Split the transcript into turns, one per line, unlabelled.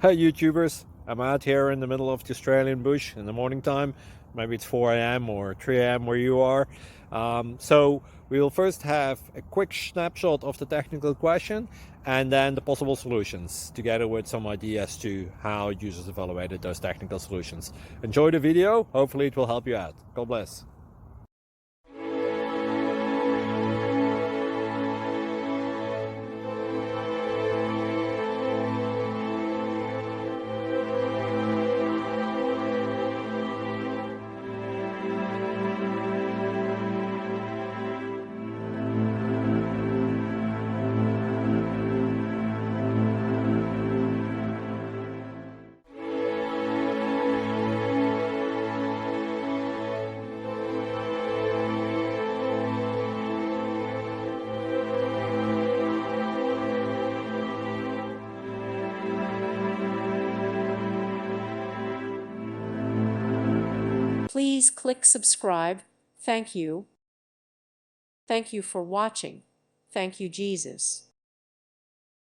Hey YouTubers, I'm out here in the middle of the Australian bush in the morning time. Maybe it's 4 a.m. or 3 a.m. where you are. So we will first have a quick snapshot of the technical question and then the possible solutions, together with some ideas to how users evaluated those technical solutions. Enjoy the video, hopefully it will help you out. God bless.
Please click subscribe. Thank you. Thank you for watching. Thank you, Jesus.